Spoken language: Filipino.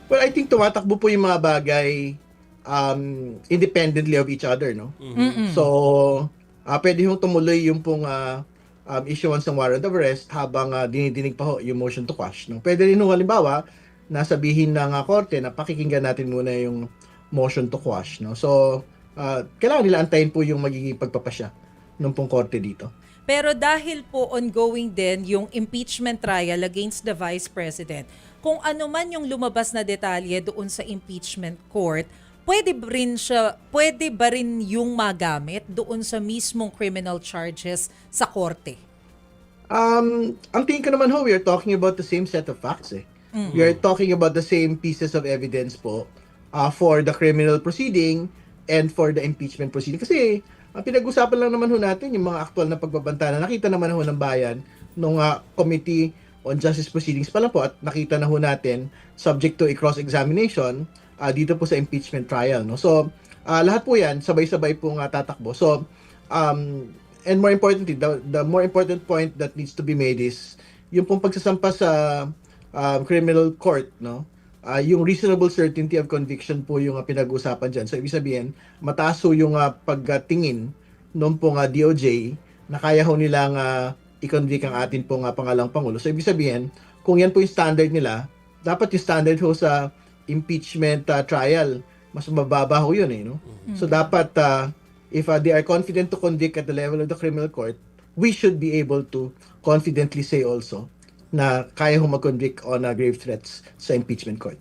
Well, I think tumatakbo po yung mga bagay independently of each other, no? Mm-mm. So, pwede hong tumuloy yung pong issuance ng warrant of arrest habang dinidinig pa ho yung motion to quash. No? Pwede rin ho halimbawa na sabihin ng korte na pakikinggan natin muna yung motion to quash. No? So, kailangan nila antayin po yung magiging pagpapasya ng pong korte dito. Pero dahil po ongoing din yung impeachment trial against the Vice President, kung ano man yung lumabas na detalye doon sa impeachment court, pwede ba rin yung magamit doon sa mismong criminal charges sa korte? Ang tingin ko naman ho, we are talking about the same set of facts eh. We are talking about the same pieces of evidence po for the criminal proceeding and for the impeachment proceeding. Kasi ang pinag-usapan lang naman ho natin yung mga aktual na pagbabanta na nakita naman ho ng bayan nung Committee on Justice Proceedings pa lang po at nakita na ho natin subject to a cross-examination dito po sa impeachment trial. No? So, lahat po yan, sabay-sabay pong tatakbo. So, and more importantly, the more important point that needs to be made is yung pong pagsasampa sa criminal court, no? Yung reasonable certainty of conviction po yung pinag-uusapan dyan. So, ibig sabihin, mataas ho yung pagtingin nung pong DOJ na kaya ho nilang i-convict ang atin pong pangalang Pangulo. So, ibig sabihin, kung yan po yung standard nila, dapat yung standard ho sa impeachment trial, mas mababa ho yun eh, no? So, dapat if they are confident to convict at the level of the criminal court, we should be able to confidently say also na kaya ho mag-convict on grave threats sa impeachment court.